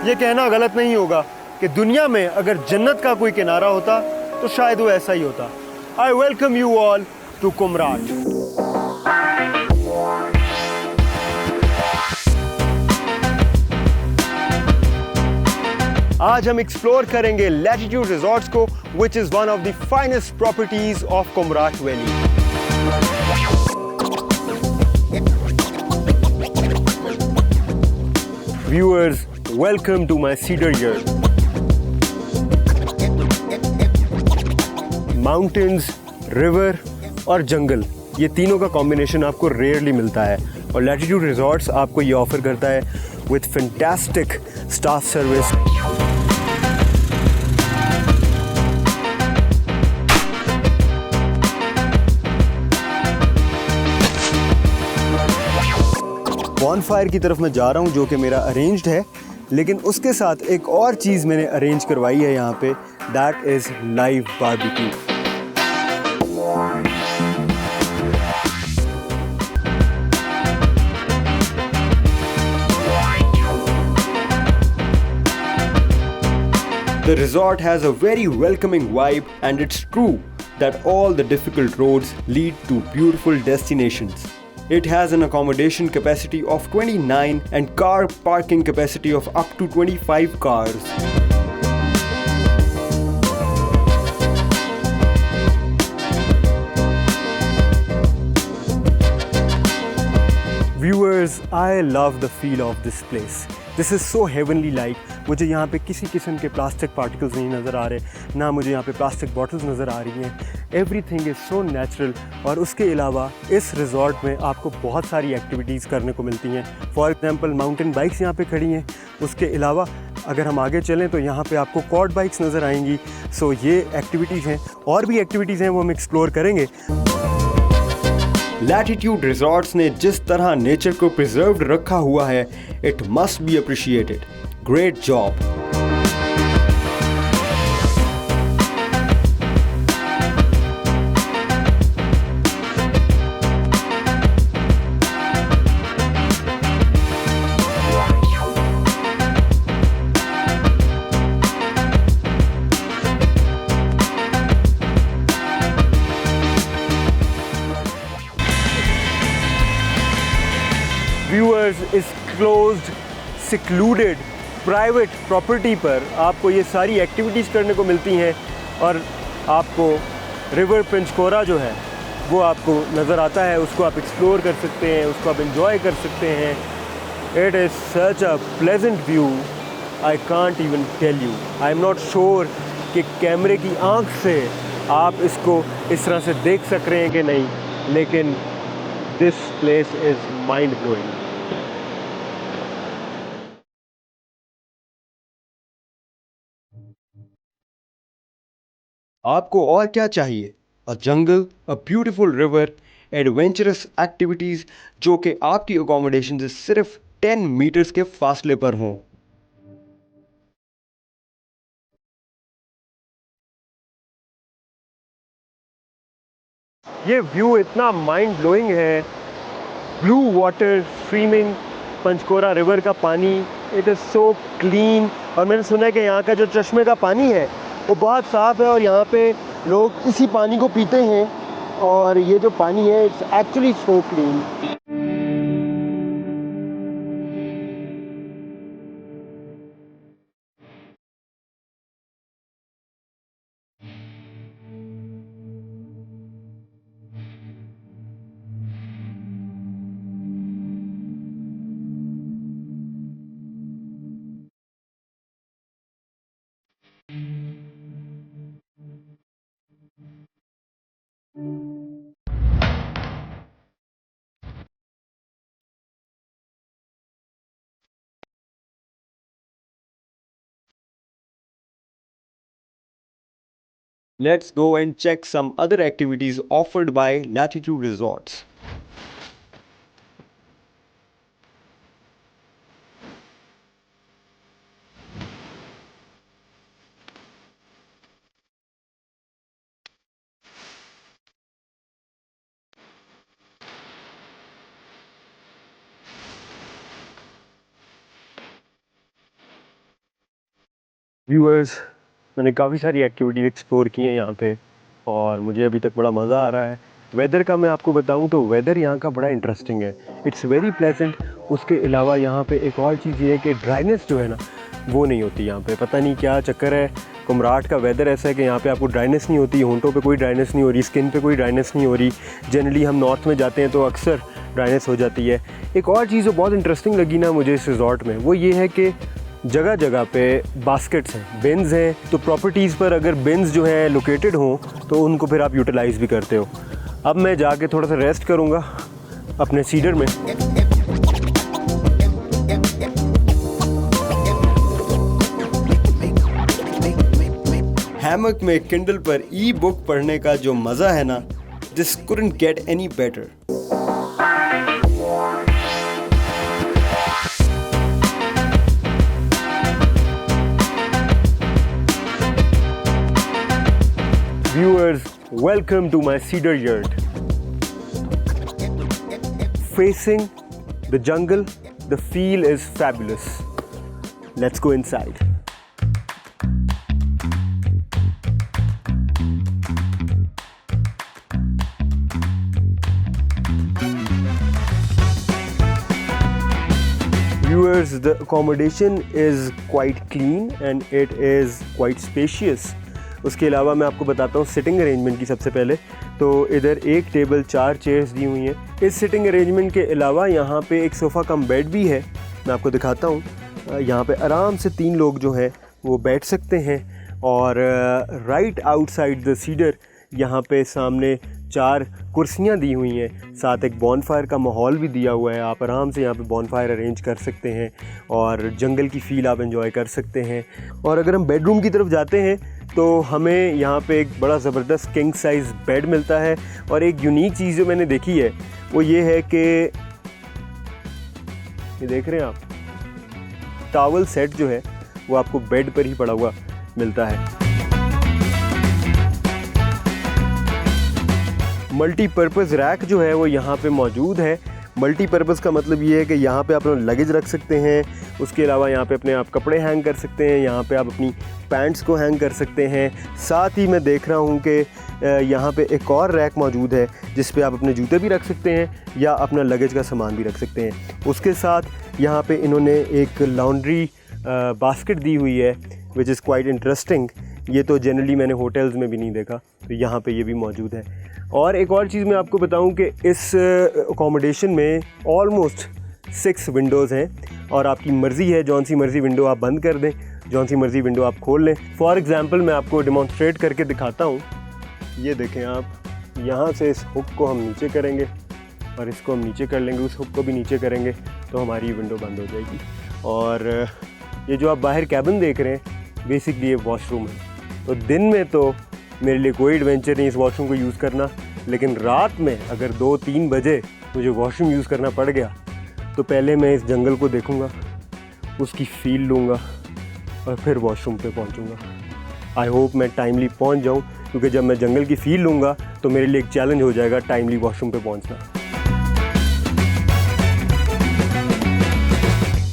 ये कहना गलत नहीं होगा कि दुनिया में अगर जन्नत का कोई किनारा होता तो शायद वो ऐसा ही होता। I welcome you all to Kumrat. आज हम एक्सप्लोर करेंगे लैटिट्यूड रिजॉर्ट्स को, which is one of the finest properties of Kumrat valley. Viewers, welcome to my Cedar Yard. Mountains, river और जंगल, ये तीनों का कॉम्बिनेशन आपको रेयरली मिलता है और लैटिट्यूड रिजॉर्ट्स आपको ये ऑफर करता है with fantastic staff service. Bonfire की तरफ मैं जा रहा हूँ जो कि मेरा अरेंज्ड है, लेकिन उसके साथ एक और चीज़ मैंने अरेंज करवाई है यहाँ पे, that is live barbecue. The resort has a very welcoming vibe, and it's true that all the difficult roads lead to beautiful destinations. It has an accommodation capacity of 29 and car parking capacity of up to 25 cars. Viewers, I love the feel of this place. This is so heavenly like. मुझे यहाँ पे किसी किस्म के plastic particles नहीं नज़र आ रहे, ना मुझे यहाँ पे प्लास्टिक बॉटल्स नज़र आ रही हैं। Everything is so natural. और उसके अलावा इस रिजॉर्ट में आपको बहुत सारी एक्टिविटीज़ करने को मिलती हैं। फॉर एग्जांपल माउंटेन बाइक्स यहाँ पे खड़ी हैं। उसके अलावा अगर हम आगे चलें तो यहाँ पे आपको क्वाड बाइक्स नज़र आएंगी। सो ये एक्टिविटीज़ हैं, और भी एक्टिविटीज़ हैं वो हम एक्सप्लोर करेंगे। लैटिट्यूड रिजॉर्ट्स ने जिस तरह नेचर को प्रिजर्व्ड रखा हुआ है, it must be appreciated. Great job. Viewers, इस क्लोज्ड सिक्लूडेड प्राइवेट प्रॉपर्टी पर आपको ये सारी एक्टिविटीज़ करने को मिलती हैं, और आपको रिवर पंचकोरा जो है वो आपको नज़र आता है। उसको आप एक्सप्लोर कर सकते हैं, उसको आप एंजॉय कर सकते हैं। It is such a pleasant view, I can't even tell you. I am not sure कि कैमरे की आंख से आप इसको इस तरह से देख सक रहे हैं कि नहीं, लेकिन this place is mind blowing. आपको और क्या चाहिए? A jungle, a beautiful river, adventurous activities जो कि आपकी अकोमोडेशन से सिर्फ 10 मीटर्स के फासले पर हों। ये व्यू इतना माइंड ब्लोइंग है। ब्लू वाटर स्ट्रीमिंग, पंचकोरा रिवर का पानी, इट इज़ सो क्लीन। और मैंने सुना है कि यहाँ का जो चश्मे का पानी है वो बहुत साफ़ है, और यहाँ पे लोग इसी पानी को पीते हैं। और ये जो पानी है, it's actually so clean. Let's go and check some other activities offered by Latitude Resorts. Viewers, मैंने काफ़ी सारी एक्टिविटी एक्सप्लोर की हैं यहाँ पे और मुझे अभी तक बड़ा मज़ा आ रहा है। वेदर का मैं आपको बताऊँ तो वेदर यहाँ का बड़ा इंटरेस्टिंग है, इट्स वेरी प्लेजेंट। उसके अलावा यहाँ पे एक और चीज़ ये है कि ड्राइनेस जो है ना वो नहीं होती यहाँ पे, पता नहीं क्या चक्कर है। कुमराट का वेदर ऐसा है कि यहाँ पे आपको ड्राइनेस नहीं होती, होंठों पे कोई ड्राइनेस नहीं हो रही, स्किन पे कोई ड्राइनेस नहीं हो रही। जनरली हम नॉर्थ में जाते हैं तो अक्सर ड्राइनेस हो जाती है। एक और चीज़ जो बहुत इंटरेस्टिंग लगी ना मुझे इस रिजॉर्ट में, वो ये है कि जगह जगह पे बास्केट्स हैं, बिन्स हैं। तो प्रॉपर्टीज़ पर अगर बिन्स जो हैं लोकेटेड हों तो उनको फिर आप यूटिलाइज़ भी करते हो। अब मैं जाके थोड़ा सा रेस्ट करूँगा अपने सीडर में। हैमक में किंडल पर ई बुक पढ़ने का जो मज़ा है ना, this couldn't get any better. Viewers, welcome to my cedar yurt. Facing the jungle, the feel is fabulous. Let's go inside. Viewers, the accommodation is quite clean and it is quite spacious. उसके अलावा मैं आपको बताता हूँ sitting arrangement की। सबसे पहले तो इधर एक टेबल 4 चेयर्स दी हुई हैं। इस सिटिंग अरेंजमेंट के अलावा यहाँ पे एक सोफ़ा कम बेड भी है, मैं आपको दिखाता हूँ। यहाँ पे आराम से 3 लोग जो हैं वो बैठ सकते हैं। और राइट आउटसाइड द सीडर यहाँ पे सामने 4 कुर्सियाँ दी हुई हैं, साथ एक बॉनफायर का माहौल भी दिया हुआ है। आप आराम से यहाँ पे बॉनफायर अरेंज कर सकते हैं और जंगल की फ़ील आप एंजॉय कर सकते हैं। और अगर हम बेडरूम की तरफ जाते हैं तो हमें यहाँ पे एक बड़ा ज़बरदस्त किंग साइज़ बेड मिलता है। और एक यूनिक चीज़ जो मैंने देखी है वो ये है कि ये देख रहे हैं आप, टॉवल सेट जो है वो आपको बेड पर ही पड़ा हुआ मिलता है। मल्टीपर्पज़ रैक जो है वो यहाँ पे मौजूद है। मल्टीपर्पज़ का मतलब ये है कि यहाँ पे आप अपना लगेज रख सकते हैं, उसके अलावा यहाँ पे अपने आप कपड़े हैंग कर सकते हैं, यहाँ पे आप अपनी पैंट्स को हैंग कर सकते हैं। साथ ही मैं देख रहा हूँ कि यहाँ पे एक और रैक मौजूद है जिस पे आप अपने जूते भी रख सकते हैं या अपना लगेज का सामान भी रख सकते हैं। उसके साथ यहाँ पे इन्होंने एक लॉन्ड्री बास्केट दी हुई है विच इज़ क्वाइट इंटरेस्टिंग। ये तो जनरली मैंने होटल्स में भी नहीं देखा, तो यहाँ पे ये भी मौजूद है। और एक और चीज़ मैं आपको बताऊं कि इस अकोमोडेशन में ऑलमोस्ट 6 विंडोज़ हैं और आपकी मर्ज़ी है जौन सी मर्ज़ी विंडो आप बंद कर दें, जौन सी मर्ज़ी विंडो आप खोल लें। फॉर एग्ज़ाम्पल मैं आपको डिमॉन्स्ट्रेट करके दिखाता हूँ। ये देखें आप, यहाँ से इस हुक को हम नीचे करेंगे और इसको हम नीचे कर लेंगे, उस हुक को भी नीचे करेंगे तो हमारी विंडो बंद हो जाएगी। और ये जो आप बाहर कैबिन देख रहे हैं बेसिकली ये वॉशरूम है। तो दिन में तो मेरे लिए कोई एडवेंचर नहीं इस वॉशरूम को यूज़ करना, लेकिन रात में अगर 2-3 बजे मुझे वॉशरूम यूज़ करना पड़ गया तो पहले मैं इस जंगल को देखूंगा, उसकी फ़ील लूँगा और फिर वॉशरूम पे पहुंचूंगा। आई होप मैं टाइमली पहुंच जाऊं, क्योंकि जब मैं जंगल की फ़ील लूँगा तो मेरे लिए एक चैलेंज हो जाएगा टाइमली वॉशरूम पे पहुंचना।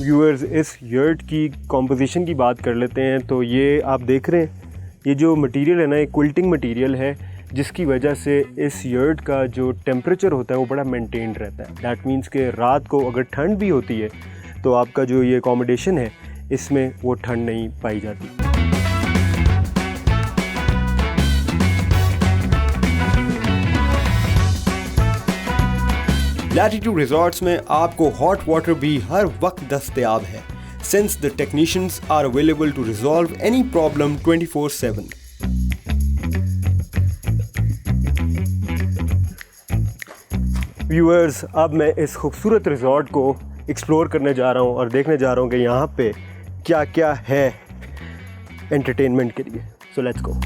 व्यूअर्स, इस यर्ट की कॉम्पोजिशन की बात कर लेते हैं। तो ये आप देख रहे हैं, ये जो मटेरियल है ना, ये क्विल्टिंग मटेरियल है, जिसकी वजह से इस यर्ट का जो टेम्परेचर होता है वो बड़ा मेंटेन्ड रहता है। दैट मीन्स कि रात को अगर ठंड भी होती है तो आपका जो ये अकोमोडेशन है इसमें वो ठंड नहीं पाई जाती। लैटिट्यूड रिजॉर्ट्स में आपको हॉट वाटर भी हर वक्त दस्तयाब है, since the technicians are available to resolve any problem 24/7. Viewers, अब मैं इस खूबसूरत रिजॉर्ट को एक्सप्लोर करने जा रहा हूँ और देखने जा रहा हूँ कि यहाँ पे क्या क्या है एंटरटेनमेंट के लिए। So let's go.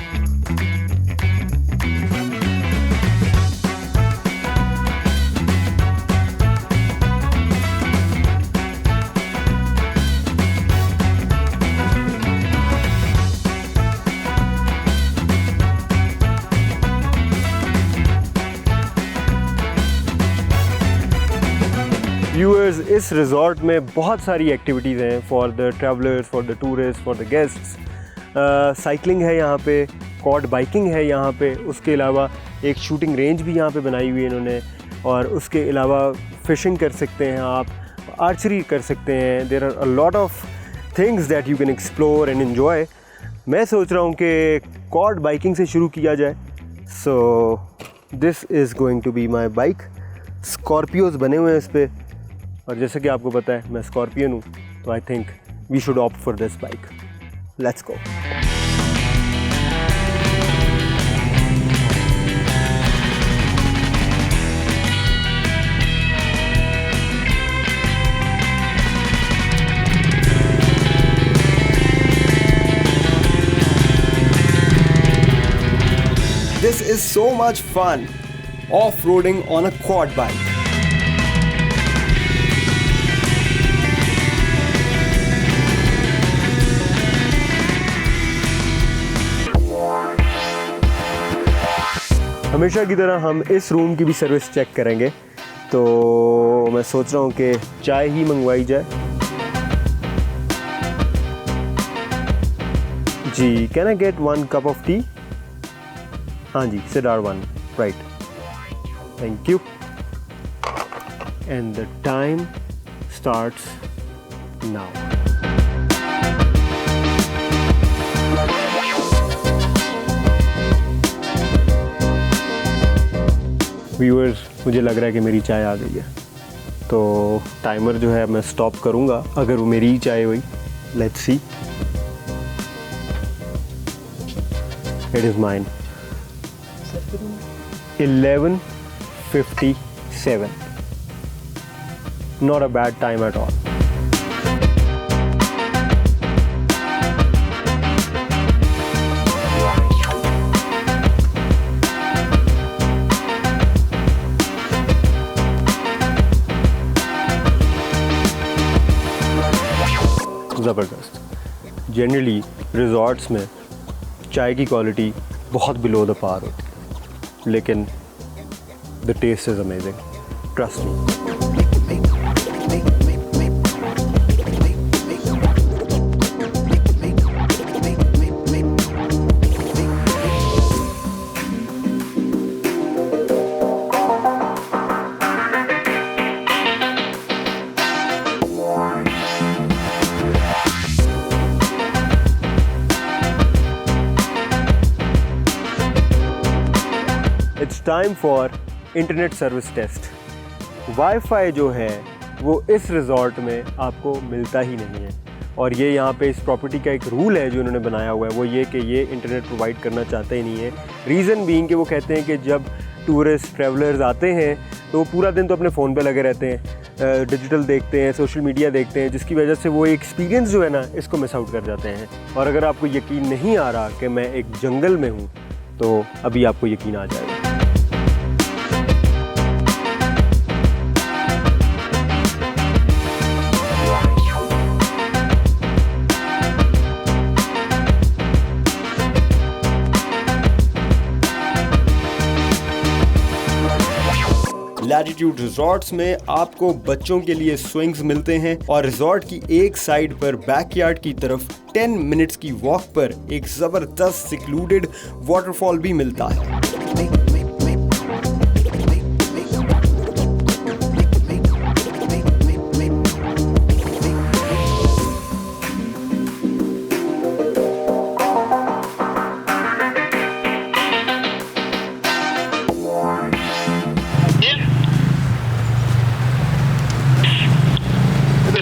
व्यूअर्स, इस रिज़ॉर्ट में बहुत सारी एक्टिविटीज़ हैं for the travellers, for the tourist, for the guests. Cycling है यहाँ पे, क्वाड बाइकिंग है यहाँ पे, उसके अलावा एक शूटिंग रेंज भी यहाँ पे बनाई हुई है इन्होंने, और उसके अलावा फ़िशिंग कर सकते हैं आप, आर्चरी कर सकते हैं। There are a lot of things that you can explore and enjoy. मैं सोच रहा हूँ कि क्वाड बाइकिंग से शुरू किया जाए। So this is going to be my bike. Scorpios बने हुए हैं इस पर, और जैसे कि आपको पता है मैं स्कॉर्पियन हूँ, तो I think we should opt for this bike. Let's go. This is so much fun, off-roading on a quad bike. हमेशा की तरह हम इस रूम की भी सर्विस चेक करेंगे, तो मैं सोच रहा हूँ कि चाय ही मंगवाई जाए। जी, can I get 1 cup of tea? हाँ जी, Cedar 1, right. Thank you. And the time starts now. Viewers, मुझे लग रहा है कि मेरी चाय आ गई है, तो टाइमर जो है मैं स्टॉप करूँगा अगर वो मेरी ही चाय हुई। Let's see. It is mine. 11:57. Not a bad time at all. ज़बरदस्त। जनरली रिजॉर्ट्स में चाय की क्वालिटी बहुत बिलो द पार होती है, लेकिन the taste is amazing, trust me. It's time for internet service test. Wifi जो है वो इस रिज़ॉर्ट में आपको मिलता ही नहीं है, और ये यहाँ पे इस प्रॉपर्टी का एक रूल है जो इन्होंने बनाया हुआ है, वो ये कि ये इंटरनेट प्रोवाइड करना चाहते ही नहीं है। रीज़न बीइंग कि वो कहते हैं कि जब टूरिस्ट ट्रैवलर्स आते हैं तो वो पूरा दिन तो अपने फ़ोन पे लगे रहते हैं, डिजिटल देखते हैं, सोशल मीडिया देखते हैं, जिसकी वजह से वो एक्सपीरियंस जो है ना इसको मिस आउट कर जाते हैं। और अगर आपको यकीन नहीं आ रहा कि मैं एक जंगल में हूँ, तो अभी आपको यकीन आ जाएगा। लैटिट्यूड रिजॉर्ट्स में आपको बच्चों के लिए स्विंग्स मिलते हैं, और रिजॉर्ट की एक साइड पर बैकयार्ड की तरफ 10 मिनट्स की वॉक पर एक जबरदस्त सिक्लूडेड वाटरफॉल भी मिलता है।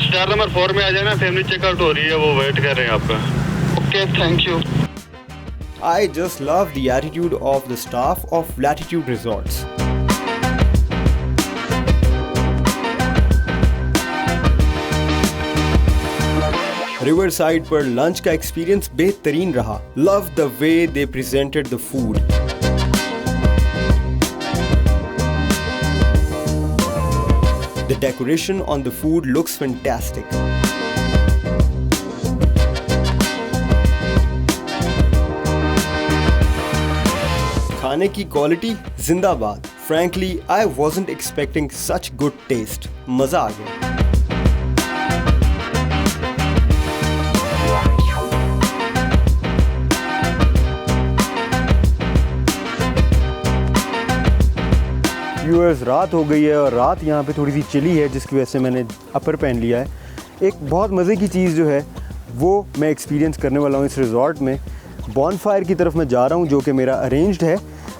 स्टार नंबर 4 में आ जाना, फैमिली चेकआउट हो रही है, वो वेट कर रहे हैं आपका। Okay, thank you. I just love the attitude of the staff of Latitude Resorts. Riverside पर लंच का एक्सपीरियंस बेहतरीन रहा। Love the way they presented the food. The decoration on the food looks fantastic. खाने की quality जिंदाबाद। Frankly, I wasn't expecting such good taste. मजा आ गया। Viewers रात हो गई है और रात यहाँ पे थोड़ी सी चिली है, जिसकी वजह से मैंने अपर पहन लिया है। एक बहुत मज़े की चीज़ जो है वो मैं एक्सपीरियंस करने वाला हूँ इस रिज़ॉर्ट में। बॉनफायर की तरफ मैं जा रहा हूँ जो कि मेरा अरेंज्ड है,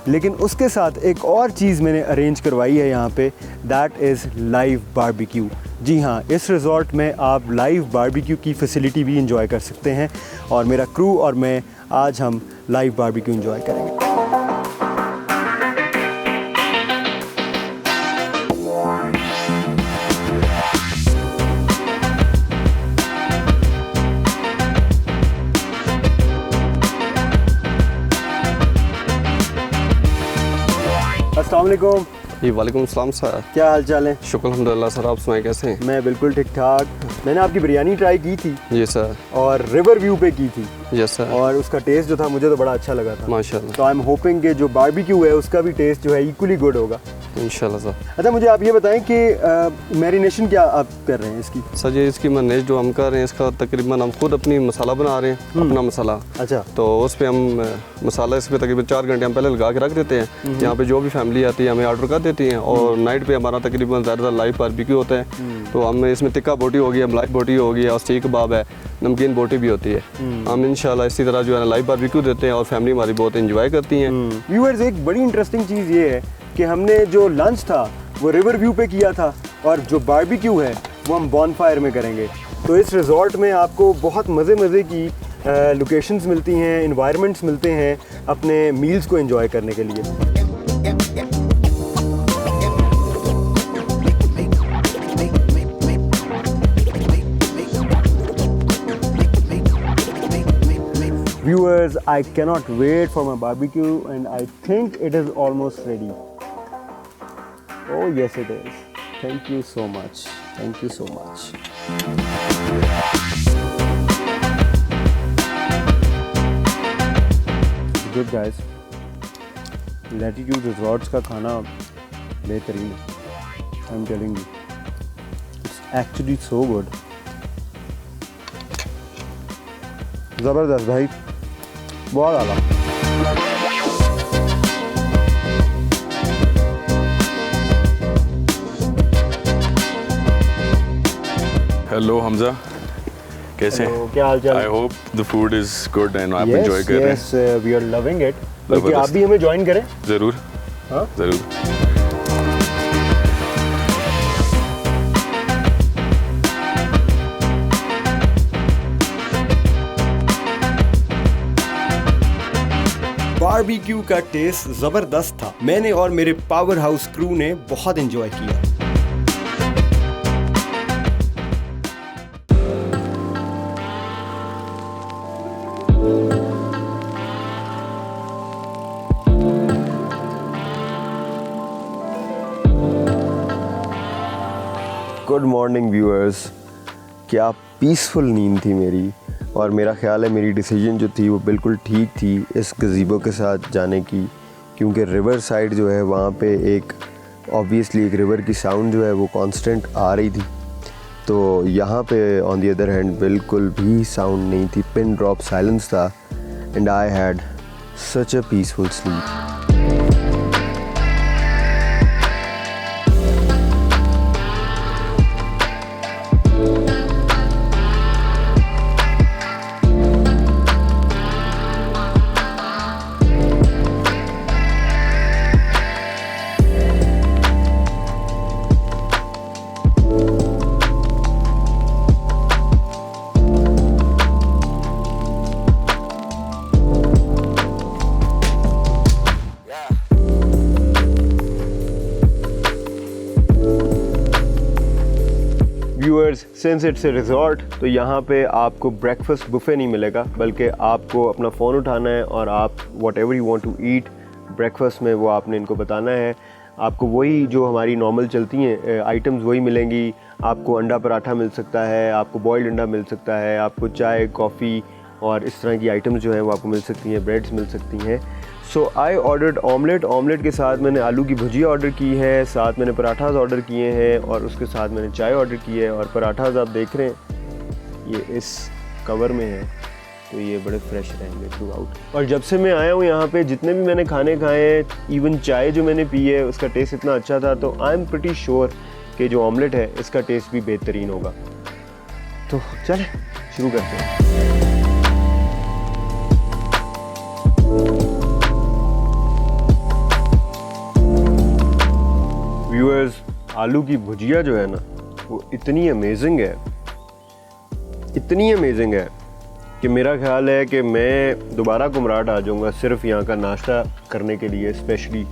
लेकिन उसके साथ एक और चीज़ मैंने अरेंज करवाई है यहाँ पे, दैट इज़ लाइव बारबेक्यू। जी हाँ, इस रिज़ॉर्ट में आप लाइव बारबेक्यू की फैसिलिटी भी इंजॉय कर सकते हैं और मेरा क्रू और मैं आज हम लाइव बारबेक्यू इंजॉय करेंगे। अस्सलाम वालेकुम। जी वालेकुम अस्सलाम सर, क्या हाल चाल है? शुक्र अल्हम्दुलिल्लाह सर, आप सुनाएं कैसे हैं? मैं बिल्कुल ठीक ठाक। मैंने आपकी बिरयानी ट्राई की थी जी सर। और रिवर व्यू पे की थी यस सर। और उसका टेस्ट जो था मुझे तो बड़ा अच्छा लगा था। माशाल्लाह। तो आई एम होपिंग कि जो बारबेक्यू है उसका भी टेस्ट जो है इक्वली गुड होगा इंशाल्लाह सर। अच्छा, मुझे आप ये बताएं कि मैरिनेशन क्या आप कर रहे हैं इसकी? सर ये इसकी मैनेज जो हम कर रहे हैं, इसका तकरीबन हम खुद अपनी मसाला बना रहे हैं, अपना मसाला। अच्छा। तो उस पर हम मसाला इस पर तकरीबन 4 घंटे हम पहले लगा के रख देते हैं। यहाँ पे जो भी फैमिली आती है हमें ऑर्डर कर देती है और नाइट पे हमारा तकरीबन ज़्यादा लाइव बारबेक्यू होता है। तो हम इसमें तिक्का बोटी हो गया, मलाई बोटी हो गई और सीख कबाब है, नमकीन बोटी भी होती है। हम इंशाल्लाह इसी तरह जो है लाइव बारबेक्यू देते हैं और फैमिली हमारी बहुत इंजॉय करती हैं। व्यूअर्स, एक बड़ी इंटरेस्टिंग चीज़ ये है कि हमने जो लंच था वो रिवर व्यू पे किया था और जो बारबेक्यू है वो हम बॉनफायर में करेंगे। तो इस रिज़ॉर्ट में आपको बहुत मज़े की लोकेशंस मिलती हैं, इन्वायरमेंट्स मिलते हैं अपने मील्स को एंजॉय करने के लिए। Viewers, I cannot wait for my barbecue and I think it is almost ready. Oh yes it is. Thank you so much. Thank you so much. Good guys. Latitude Resorts का खाना बेहतरीन है. I'm telling you. It's actually so good. ज़बरदस्त भाई, बहुत आला। Hello Hamza, कैसे हैं? क्या हाल चाल? I hope the food is good and आप एंजॉय कर रहे हैं। Yes, we are loving it. बल्कि आप जबरदस्त। भी हमें ज्वाइन करें। ज़रूर। हाँ? ज़रूर। बारबेक्यू का टेस्ट ज़बरदस्त था। मैंने और मेरे पावर हाउस क्रू ने बहुत एंजॉय किया। Good morning viewers. क्या पीसफुल नींद थी मेरी, और मेरा ख्याल है मेरी डिसीजन जो थी वो बिल्कुल ठीक थी इस गज़ीबो के साथ जाने की, क्योंकि रिवर साइड जो है वहाँ पे एक ऑब्वियसली एक रिवर की साउंड जो है वो कांस्टेंट आ रही थी। तो यहाँ पे ऑन दी अदर हैंड बिल्कुल भी साउंड नहीं थी, पिन ड्रॉप साइलेंस था and I had such a peaceful sleep. Viewers, since it's a resort तो यहाँ पे आपको ब्रेकफास्ट बुफे नहीं मिलेगा, बल्कि आपको अपना फ़ोन उठाना है और आप whatever you want to eat breakfast में वो आपने इनको बताना है। आपको वही जो हमारी नॉर्मल चलती हैं आइटम्स वही मिलेंगी। आपको अंडा पराठा मिल सकता है, आपको बॉइल्ड अंडा मिल सकता है, आपको चाय कॉफ़ी और इस तरह की आइटम्स जो हैं वो आपको मिल सकती हैं, ब्रेड्स मिल सकती हैं। सो आई ऑर्डर्ड ऑमलेट। ऑमलेट के साथ मैंने आलू की भुजिया ऑर्डर की है, साथ मैंने पराठास ऑर्डर किए हैं और उसके साथ मैंने चाय ऑर्डर की है। और पराठास आप देख रहे हैं ये इस कवर में है तो ये बड़े फ्रेश रहेंगे थ्रू आउट। और जब से मैं आया हूँ यहाँ पे, जितने भी मैंने खाने खाए हैं, इवन चाय जो मैंने पी है उसका टेस्ट इतना अच्छा था, तो आई एम प्रीटी श्योर कि जो ऑमलेट है इसका टेस्ट भी बेहतरीन होगा। तो चलें शुरू करते हैं। व्यूअर्स, आलू की भुजिया जो है ना वो इतनी अमेजिंग है कि मेरा ख्याल है कि मैं दोबारा कुमराट आ जाऊँगा सिर्फ यहाँ का नाश्ता करने के लिए, स्पेशली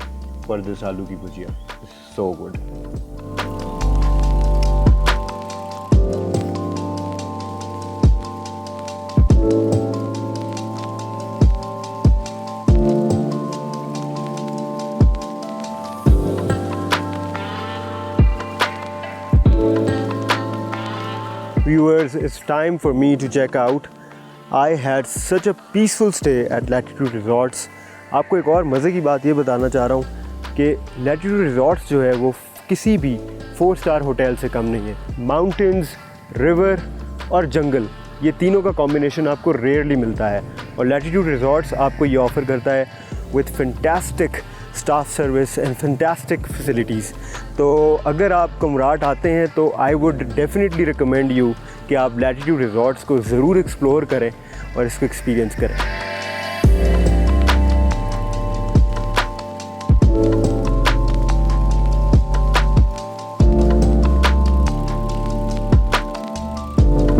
फॉर दिस आलू की भुजिया। So good. Viewers, it's time for me to check out. I had such a peaceful stay at Latitude Resorts. आपको एक और मज़े की बात ये बताना चाह रहा हूँ कि Latitude Resorts जो है वो किसी भी 4 स्टार होटल से कम नहीं है। माउंटेन्स, रिवर और जंगल, ये तीनों का कॉम्बिनेशन आपको रेयरली मिलता है, और Latitude Resorts आपको ये ऑफ़र करता है with fantastic staff service and fantastic facilities. तो अगर आप कुमराट आते हैं तो I would definitely recommend you कि आप लैटिट्यूड रिजॉर्ट्स को ज़रूर एक्सप्लोर करें और इसको एक्सपीरियंस करें।